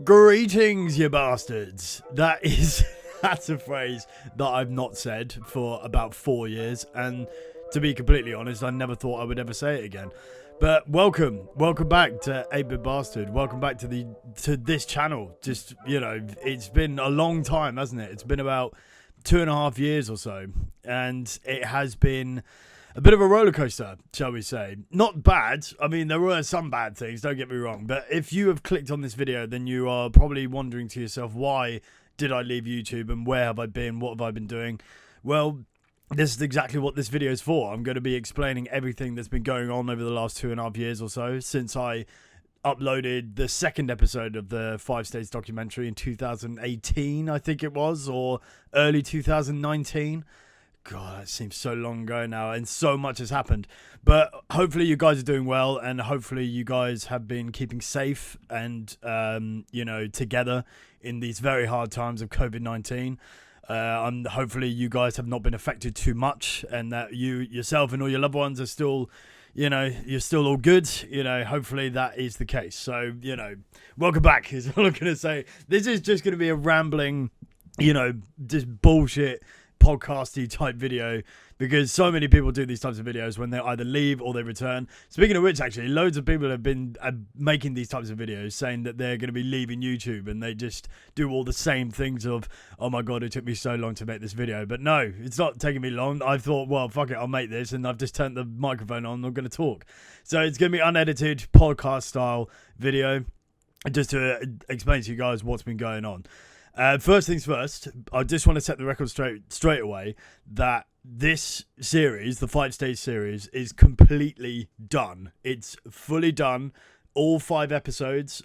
Greetings, you bastards. That's a phrase that I've not said for about 4 years, and to be completely honest, I never thought I would ever say it again. But welcome back to 8-Bit Bastard. Welcome back to this channel. Just, it's been a long time, hasn't it? It's been about 2.5 years or so, and it has been a bit of a roller coaster, shall we say. Not bad. I mean, there were some bad things, don't get me wrong. But if you have clicked on this video, then you are probably wondering to yourself, why did I leave YouTube and where have I been? What have I been doing? Well, this is exactly what this video is for. I'm going to be explaining everything that's been going on over the last 2.5 years or so since I uploaded the second episode of the 5 States documentary in 2018, I think it was, or early 2019. God, it seems so long ago now, and so much has happened. But hopefully you guys are doing well, and hopefully you guys have been keeping safe and, together in these very hard times of COVID-19. And hopefully you guys have not been affected too much, and that you yourself and all your loved ones are still, you're still all good. Hopefully that is the case. So, welcome back is all I'm going to say. This is just going to be a rambling, just bullshit podcasty type video, because so many people do these types of videos when they either leave or they return. Speaking of which, actually, loads of people have been making these types of videos saying that they're going to be leaving YouTube, and they just do all the same things of, oh my god, it took me so long to make this video. But no, it's not taking me long. I thought, well, fuck it, I'll make this, and I've just turned the microphone on, I'm going to talk. So it's going to be unedited podcast style video, just to explain to you guys what's been going on. First things first, I just want to set the record straight away that this series, the 5 Stage series, is completely done. It's fully done. All 5 episodes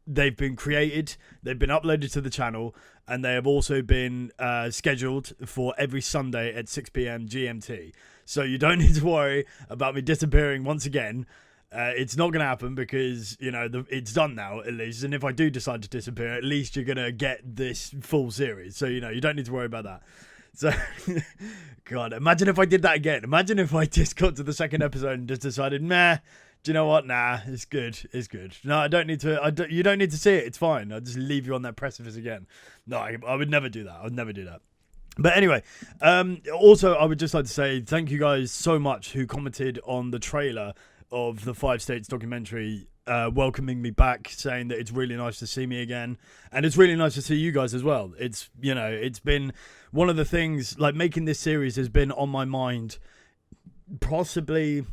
they've been created, they've been uploaded to the channel, and they have also been scheduled for every Sunday at 6 p.m. GMT. So you don't need to worry about me disappearing once again. It's not going to happen because, it's done now, at least. And if I do decide to disappear, at least you're going to get this full series. So, you don't need to worry about that. So, God, imagine if I did that again. Imagine if I just got to the second episode and just decided, do you know what? Nah, it's good. It's good. No, I don't need to. You don't need to see it. It's fine. I'll just leave you on that precipice again. No, I would never do that. I would never do that. But anyway, also, I would just like to say thank you guys so much who commented on the trailer of the 5 States documentary, welcoming me back, saying that it's really nice to see me again, and it's really nice to see you guys as well. It's it's been one of the things, like, making this series has been on my mind possibly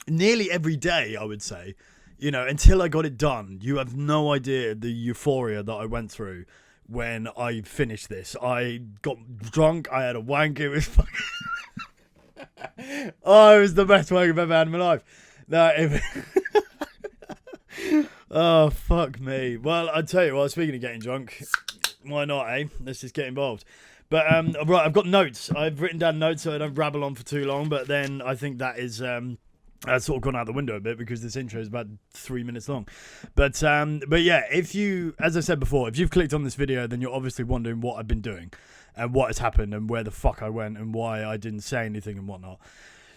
nearly every day, I would say, until I got it done. You have no idea the euphoria that I went through when I finished this. I got drunk, I had a wank, it was fucking oh, it was the best wank I've ever had in my life. Oh, fuck me. Well, I'll tell you what, speaking of getting drunk, why not, eh? Let's just get involved. But, right, I've got notes. I've written down notes so I don't rabble on for too long, but then I think that is, that's sort of gone out the window a bit because this intro is about 3 minutes long. But yeah, if you, as I said before, if you've clicked on this video, then you're obviously wondering what I've been doing and what has happened and where the fuck I went and why I didn't say anything and whatnot.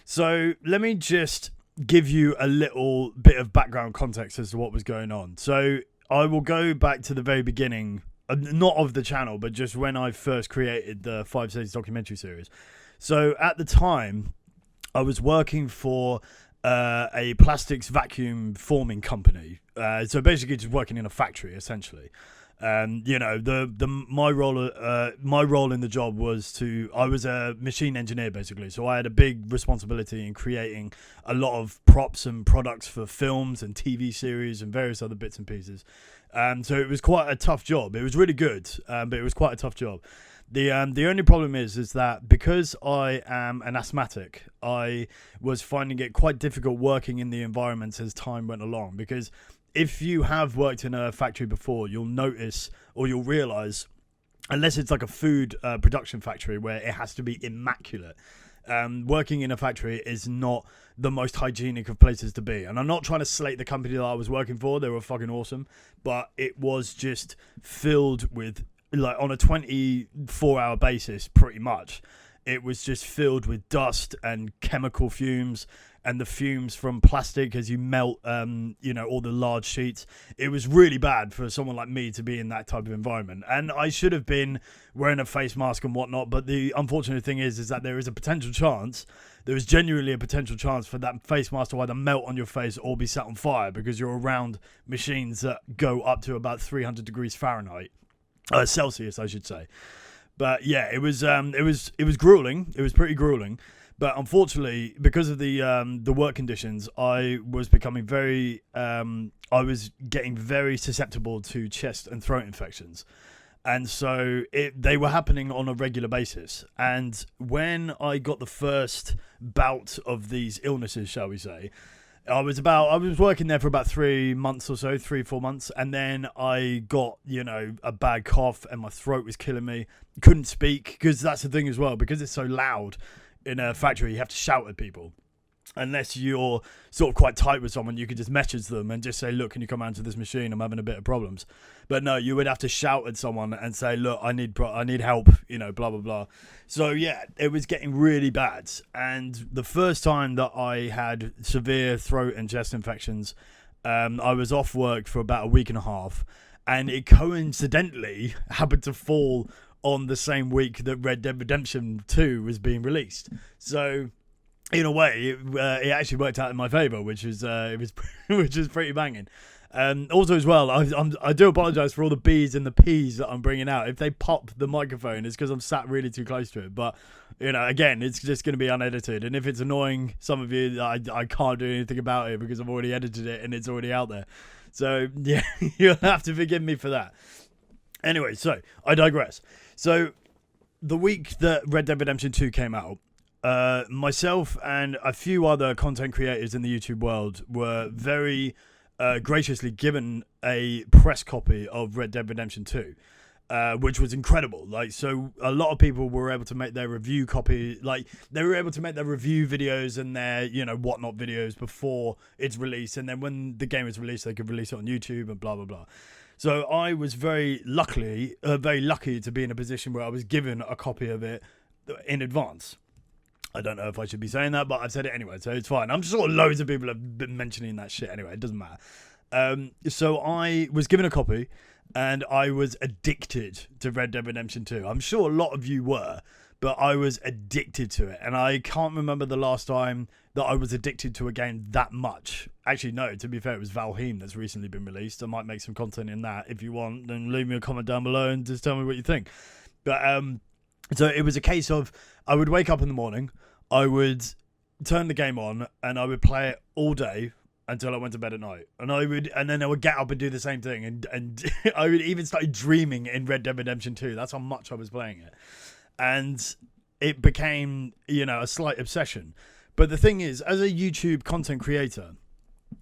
So let me just give you a little bit of background context as to what was going on. So I will go back to the very beginning, not of the channel, but just when I first created the 5 Stages documentary series. So at the time, I was working for a plastics vacuum forming company. So basically just working in a factory, essentially. My role in the job was I was a machine engineer, basically. So I had a big responsibility in creating a lot of props and products for films and TV series and various other bits and pieces. So it was quite a tough job. It was really good, but it was quite a tough job. The only problem is that because I am an asthmatic, I was finding it quite difficult working in the environments as time went along, because if you have worked in a factory before, you'll notice or you'll realize, unless it's like a food production factory where it has to be immaculate, working in a factory is not the most hygienic of places to be. And I'm not trying to slate the company that I was working for. They were fucking awesome. But it was just filled with, like, on a 24-hour basis, pretty much, it was just filled with dust and chemical fumes and the fumes from plastic as you melt, all the large sheets. It was really bad for someone like me to be in that type of environment. And I should have been wearing a face mask and whatnot. But the unfortunate thing is that there is a potential chance. There is genuinely a potential chance for that face mask to either melt on your face or be set on fire because you're around machines that go up to about 300 degrees Fahrenheit, Celsius, I should say. But yeah, it was grueling. It was pretty grueling. But unfortunately, because of the work conditions, I was becoming I was getting very susceptible to chest and throat infections. And so they were happening on a regular basis. And when I got the first bout of these illnesses, shall we say, I was working there for about 3 months or so, 4 months. And then I got, a bad cough and my throat was killing me. Couldn't speak because that's the thing as well, because it's so loud in a factory, you have to shout at people. Unless you're sort of quite tight with someone, you could just message them and just say, look, can you come out to this machine? I'm having a bit of problems. But no, you would have to shout at someone and say, look, I need help, blah, blah, blah. So yeah, it was getting really bad. And the first time that I had severe throat and chest infections, I was off work for about a week and a half. And it coincidentally happened to fall on the same week that Red Dead Redemption 2 was being released. So in a way, it actually worked out in my favour, which is pretty banging. Also, as well, I do apologise for all the B's and the P's that I'm bringing out. If they pop the microphone, it's because I'm sat really too close to it. But again, it's just going to be unedited. And if it's annoying some of you, I can't do anything about it because I've already edited it and it's already out there. So yeah, you'll have to forgive me for that. Anyway, so I digress. So the week that Red Dead Redemption 2 came out, myself and a few other content creators in the YouTube world were very graciously given a press copy of Red Dead Redemption 2, which was incredible. So a lot of people were able to make their review copy, they were able to make their review videos and their, whatnot videos before it's released. And then when the game is released, they could release it on YouTube and blah, blah, blah. So I was very lucky to be in a position where I was given a copy of it in advance. I don't know if I should be saying that, but I've said it anyway, so it's fine. I'm sure loads of people have been mentioning that shit anyway. It doesn't matter. So I was given a copy, and I was addicted to Red Dead Redemption 2. I'm sure a lot of you were, but I was addicted to it. And I can't remember the last time that I was addicted to a game that much. Actually, no, to be fair, it was Valheim that's recently been released. I might make some content in that. If you want, then leave me a comment down below and just tell me what you think. But so it was a case of I would wake up in the morning, I would turn the game on, and I would play it all day until I went to bed at night. And then I would get up and do the same thing. And I would even start dreaming in Red Dead Redemption 2. That's how much I was playing it. And it became, a slight obsession. But the thing is, as a YouTube content creator,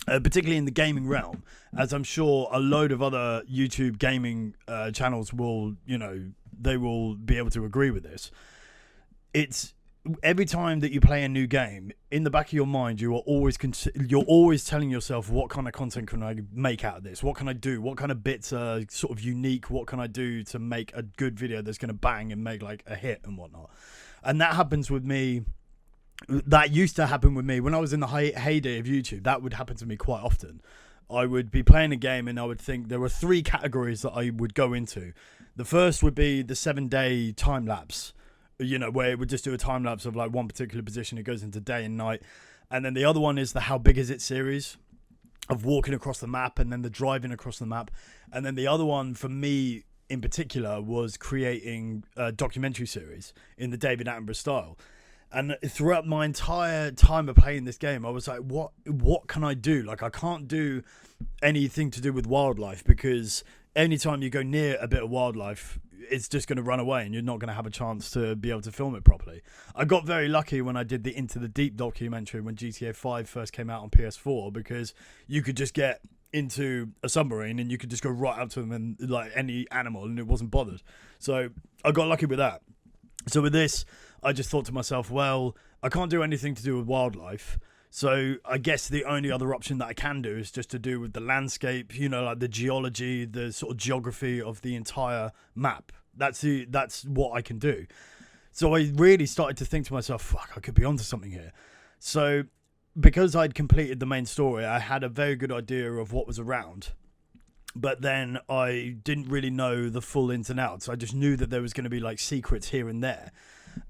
particularly in the gaming realm, as I'm sure a load of other YouTube gaming channels will, they will be able to agree with this. It's every time that you play a new game, in the back of your mind, you're always telling yourself, what kind of content can I make out of this? What can I do? What kind of bits are sort of unique? What can I do to make a good video that's going to bang and make a hit and whatnot? And that happens with me. That used to happen with me when I was in the heyday of YouTube. That would happen to me quite often. I would be playing a game and I would think there were 3 categories that I would go into. The first would be the 7-day time lapse, where it would just do a time lapse of one particular position. It goes into day and night. And then the other one is the how big is it series of walking across the map and then the driving across the map. And then the other one for me in particular was creating a documentary series in the David Attenborough style. And throughout my entire time of playing this game, I was like, what can I do? I can't do anything to do with wildlife, because anytime you go near a bit of wildlife, it's just going to run away and you're not going to have a chance to be able to film it properly. I got very lucky when I did the Into the Deep documentary when GTA 5 first came out on PS4, because you could just get into a submarine and you could just go right up to them and any animal, and it wasn't bothered. So I got lucky with that. So with this, I just thought to myself, well, I can't do anything to do with wildlife. So I guess the only other option that I can do is just to do with the landscape, the geology, the sort of geography of the entire map. That's what I can do. So I really started to think to myself, fuck, I could be onto something here. So because I'd completed the main story, I had a very good idea of what was around. But then I didn't really know the full ins and outs. I just knew that there was going to be like secrets here and there.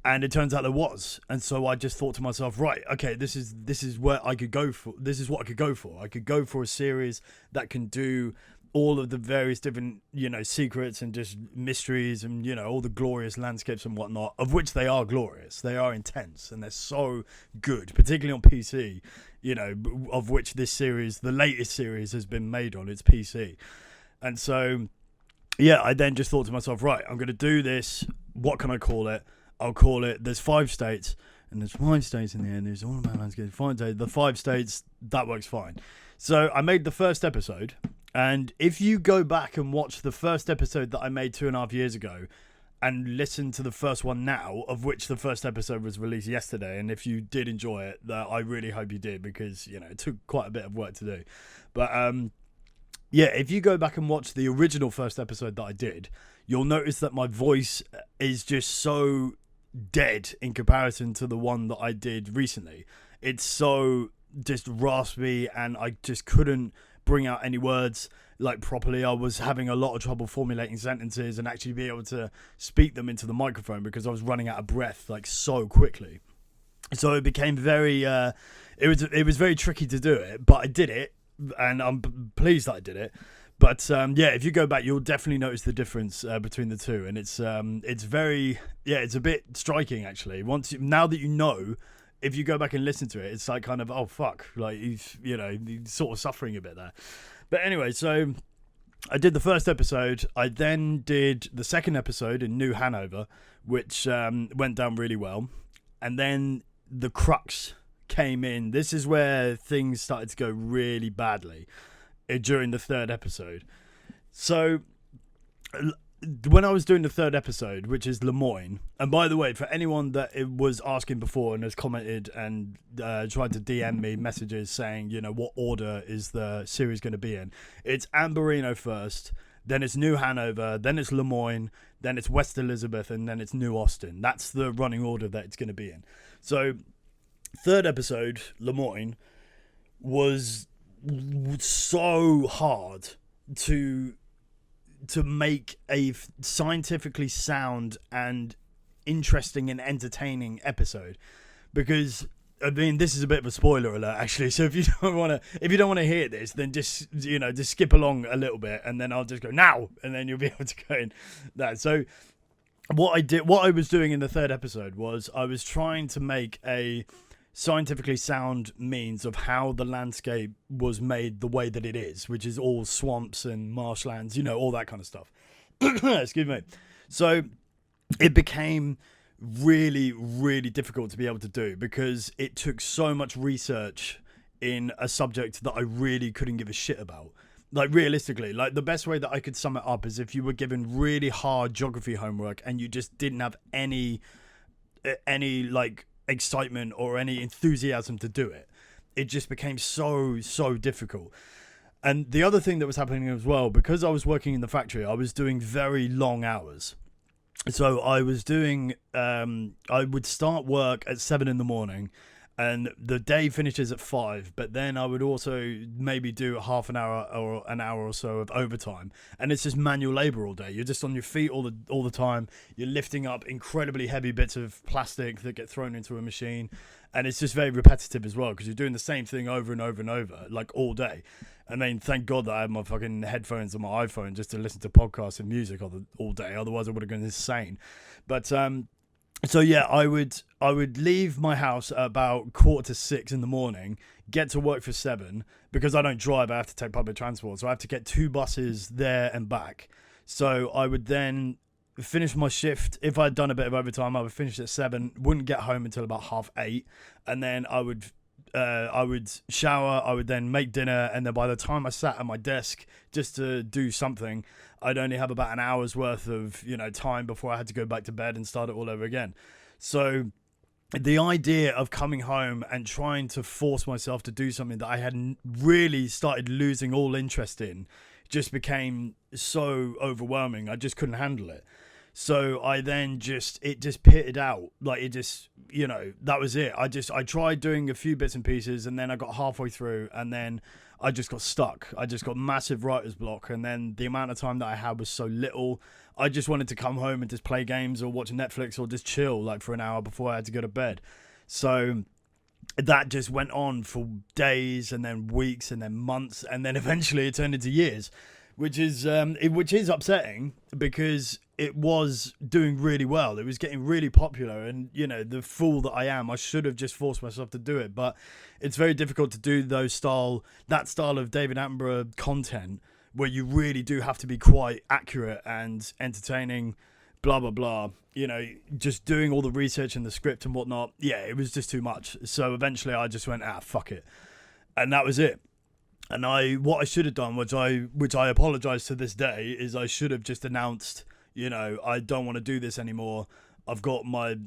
And it turns out there was. And so I just thought to myself, right, okay, this is where I could go for. This is what I could go for. I could go for a series that can do all of the various different, secrets and just mysteries and, all the glorious landscapes and whatnot, of which they are glorious. They are intense and they're so good, particularly on PC, of which this series, the latest series, has been made on its PC. And so, yeah, I then just thought to myself, right, I'm going to do this. What can I call it? I'll call it, there's 5 states, and there's 5 states in the end. There's all about landscape. The 5 states, that works fine. So I made the first episode. And if you go back and watch the first episode that I made 2.5 years ago and listen to the first one now, of which the first episode was released yesterday, and if you did enjoy it, I really hope you did, because, it took quite a bit of work to do. But, yeah, if you go back and watch the original first episode that I did, you'll notice that my voice is just so dead in comparison to the one that I did recently. It's so just raspy, and I just couldn't bring out any words like properly. I was having a lot of trouble formulating sentences and actually be able to speak them into the microphone because I was running out of breath like so quickly. So it became very it was very tricky to do it, but I did it, and I'm pleased that I did it. But yeah, if you go back, you'll definitely notice the difference between the two, and it's very, it's a bit striking actually. Now that you know, if you go back and listen to it, it's like kind of, oh fuck, like he's sort of suffering a bit there. But anyway, so I did the first episode. I then did the second episode in New Hanover, which went down really well, and then the crux came in. This is where things started to go really badly during the third episode. So when I was doing the third episode, which is Lemoyne, and by the way, for anyone that it was asking before and has commented and tried to DM me messages saying, what order is the series going to be in, it's Amberino first, then it's New Hanover, then it's Lemoyne, then it's West Elizabeth, and then it's New Austin. That's the running order that it's going to be in. So third episode, Lemoyne, was so hard to make a scientifically sound and interesting and entertaining episode, because I mean, this is a bit of a spoiler alert actually, so if you don't want to hear this, then just skip along a little bit, and then I'll just go now, and then you'll be able to go in that. So what I was doing in the third episode was I was trying to make a scientifically sound means of how the landscape was made the way that it is, which is all swamps and marshlands, all that kind of stuff. Excuse me. So it became really, really difficult to be able to do, because it took so much research in a subject that I really couldn't give a shit about. Like, realistically, like, the best way that I could sum it up is if you were given really hard geography homework and you just didn't have any like excitement or any enthusiasm to do it. It just became so difficult. And the other thing that was happening as well, because I was working in the factory, I was doing very long hours. So I was doing I would start work at 7 a.m, and the day finishes at 5, but then I would also maybe do half an hour or an hour or so of overtime, and it's just manual labor all day. You're just on your feet all the time. You're lifting up incredibly heavy bits of plastic that get thrown into a machine, and it's just very repetitive as well, because you're doing the same thing over and over and over, like all day. I mean, thank God that I had my fucking headphones on my iPhone just to listen to podcasts and music all day. Otherwise I would have gone insane. But so yeah, I would leave my house at about 5:45 in the morning, get to work for 7, because I don't drive, I have to take public transport, so I have to get 2 buses there and back. So I would then finish my shift. If I'd done a bit of overtime, I would finish at 7, wouldn't get home until about 8:30, and then I would shower, I would then make dinner, and then by the time I sat at my desk just to do something, I'd only have about an hour's worth of time before I had to go back to bed and start it all over again. So the idea of coming home and trying to force myself to do something that I hadn't really started losing all interest in just became so overwhelming. I just couldn't handle it. So I then it just pitted out. Like it just, that was it. I tried doing a few bits and pieces, and then I got halfway through, and then I just got stuck. I just got massive writer's block, and then the amount of time that I had was so little. I just wanted to come home and just play games or watch Netflix or just chill like for an hour before I had to go to bed. So that just went on for days and then weeks and then months, and then eventually it turned into years, which is upsetting because it was doing really well. It was getting really popular, and the fool that I am, I should have just forced myself to do it. But it's very difficult to do that style of David Attenborough content where you really do have to be quite accurate and entertaining, blah blah blah. Just doing all the research and the script and whatnot. Yeah, it was just too much. So eventually I just went, fuck it. And that was it. And what I should have done, which I apologize to this day, is I should have just announced, I don't want to do this anymore. I've got my,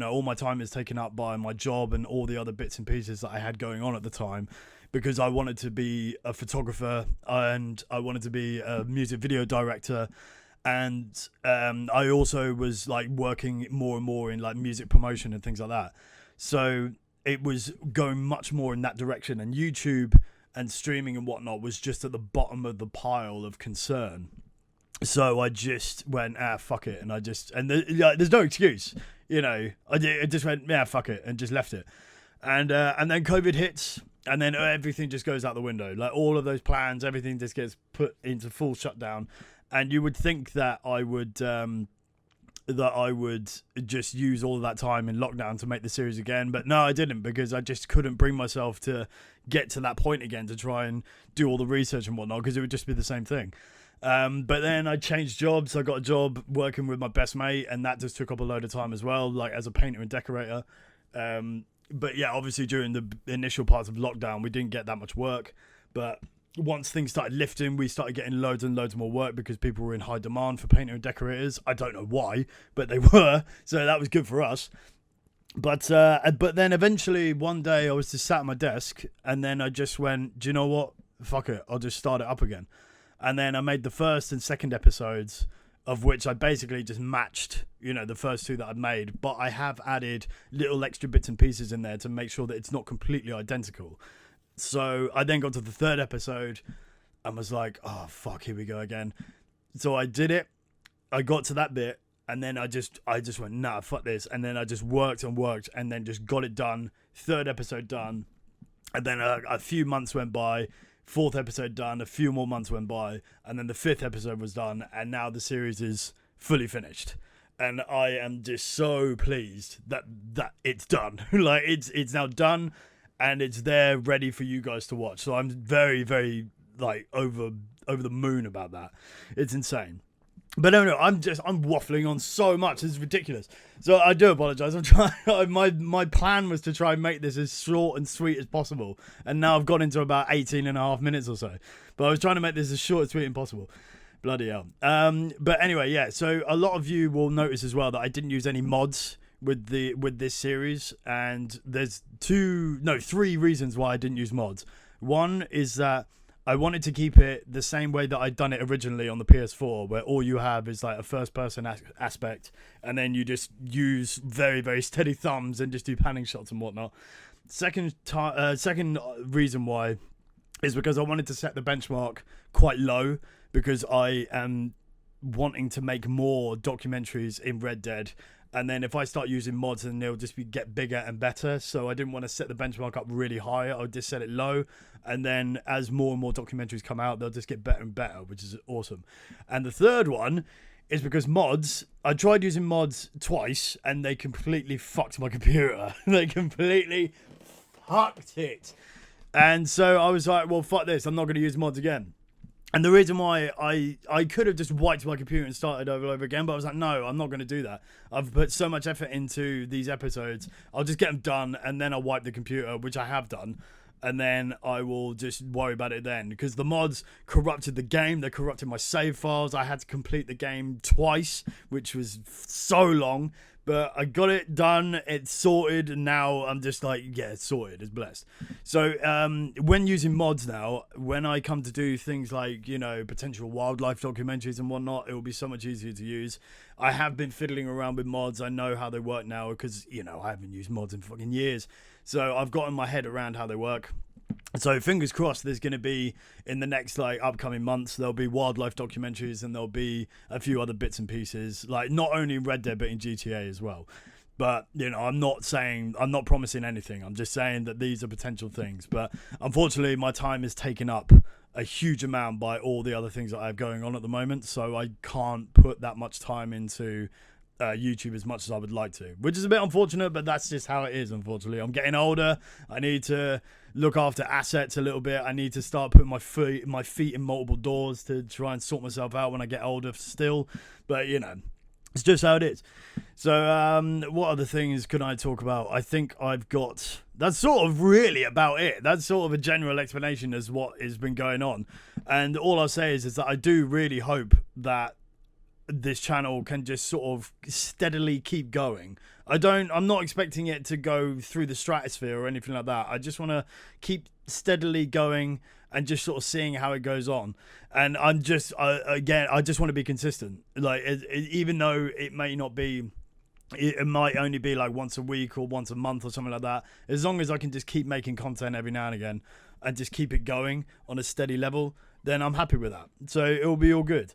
all my time is taken up by my job and all the other bits and pieces that I had going on at the time, because I wanted to be a photographer and I wanted to be a music video director. And I also was like working more and more in like music promotion and things like that. So it was going much more in that direction, and YouTube and streaming and whatnot was just at the bottom of the pile of concern. So I just went, fuck it. And there's no excuse, I just went, fuck it, and just left it. And then COVID hits, and then everything just goes out the window. Like all of those plans, everything just gets put into full shutdown. And you would think that I would just use all of that time in lockdown to make the series again, but no, I didn't, because I just couldn't bring myself to get to that point again to try and do all the research and whatnot, because it would just be the same thing. But then I changed jobs. I got a job working with my best mate, and that just took up a load of time as well, like as a painter and decorator. But yeah, obviously during the initial parts of lockdown, we didn't get that much work, but once things started lifting, we started getting loads and loads more work because people were in high demand for painter and decorators. I don't know why, but they were, so that was good for us. But then eventually one day I was just sat at my desk, and then I just went, do you know what? Fuck it, I'll just start it up again. And then I made the first and second episodes, of which I basically just matched, the first two that I'd made, but I have added little extra bits and pieces in there to make sure that it's not completely identical. So I then got to the third episode and was like, oh, fuck, here we go again. So I did it. I got to that bit, and then I just went, nah, fuck this. And then I just worked and worked, and then just got it done. Third episode done. And then a few months went by. Fourth episode done. A few more months went by. And then the fifth episode was done. And now the series is fully finished. And I am just so pleased that it's done. Like, it's now done. And it's there ready for you guys to watch. So I'm very, very like over the moon about that. It's insane. But no, I'm waffling on so much. It's ridiculous. So I do apologize. I'm trying. My plan was to try and make this as short and sweet as possible. And now I've got into about 18 and a half minutes or so. But I was trying to make this as short and sweet as possible. Bloody hell. But anyway, yeah. So a lot of you will notice as well that I didn't use any mods with this series, and there's three reasons why I didn't use mods. One is that I wanted to keep it the same way that I'd done it originally on the PS4, where all you have is like a first person aspect, and then you just use very, very steady thumbs and just do panning shots and whatnot. Second reason why is because I wanted to set the benchmark quite low, because I am wanting to make more documentaries in Red Dead. And then if I start using mods, then they'll just get bigger and better. So I didn't want to set the benchmark up really high. I would just set it low. And then as more and more documentaries come out, they'll just get better and better, which is awesome. And the third one is because mods, I tried using mods twice, and they completely fucked my computer. They completely fucked it. And so I was like, well, fuck this. I'm not going to use mods again. And the reason why I could have just wiped my computer and started over again, but I was like, no, I'm not going to do that. I've put so much effort into these episodes. I'll just get them done, and then I'll wipe the computer, which I have done. And then I will just worry about it then. Because the mods corrupted the game. They corrupted my save files. I had to complete the game twice, which was so long. But I got it done. It's sorted. And now I'm just like, yeah, it's sorted. It's blessed. So when using mods now, when I come to do things like, you know, potential wildlife documentaries and whatnot, it will be so much easier to use. I have been fiddling around with mods. I know how they work now because, you know, I haven't used mods in fucking years. So I've gotten my head around how they work. So fingers crossed there's going to be, in the next like upcoming months, there'll be wildlife documentaries and there'll be a few other bits and pieces, like not only in Red Dead but in GTA as well. But, you know, I'm not promising anything. I'm just saying that these are potential things. But unfortunately, my time is taken up a huge amount by all the other things that I have going on at the moment. So I can't put that much time into YouTube as much as I would like to, which is a bit unfortunate, but that's just how it is. Unfortunately, I'm getting older. I need to look after assets a little bit. I need to start putting my feet in multiple doors to try and sort myself out when I get older still. But, you know, it's just how it is. So what other things can I talk about? I think I've got, that's sort of really about it. That's sort of a general explanation as what has been going on. And all I'll say is that I do really hope that this channel can just sort of steadily keep going. I'm not expecting it to go through the stratosphere or anything like that. I just want to keep steadily going and just sort of seeing how it goes on. And I'm just, I just want to be consistent. Like, even though it may not be, it might only be like once a week or once a month or something like that. As long as I can just keep making content every now and again and just keep it going on a steady level, then I'm happy with that. So it'll be all good.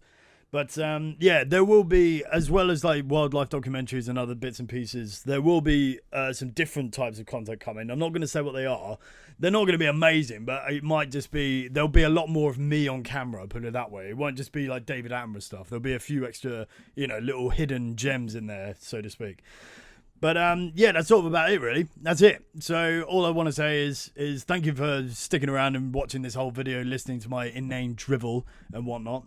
But yeah, there will be, as well as like wildlife documentaries and other bits and pieces, there will be some different types of content coming. I'm not going to say what they are. They're not going to be amazing, but it might just be, there'll be a lot more of me on camera, put it that way. It won't just be like David Attenborough stuff. There'll be a few extra, you know, little hidden gems in there, so to speak. But yeah, that's sort of about it, really. That's it. So all I want to say is thank you for sticking around and watching this whole video, listening to my inane drivel and whatnot.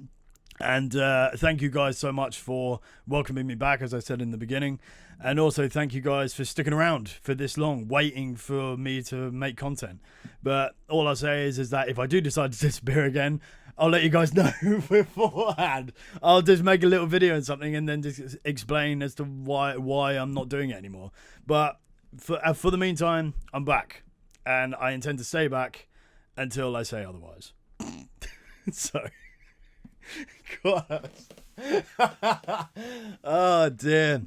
And thank you guys so much for welcoming me back, as I said in the beginning. And also thank you guys for sticking around for this long, waiting for me to make content. But all I'll say is that if I do decide to disappear again, I'll let you guys know beforehand. I'll just make a little video and something and then just explain as to why I'm not doing it anymore. But for the meantime, I'm back. And I intend to stay back until I say otherwise. So... God. Oh dear.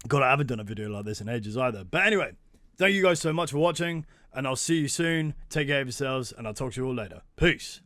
God, I haven't done a video like this in ages either. But anyway, thank you guys so much for watching, and I'll see you soon. Take care of yourselves, and I'll talk to you all later. Peace.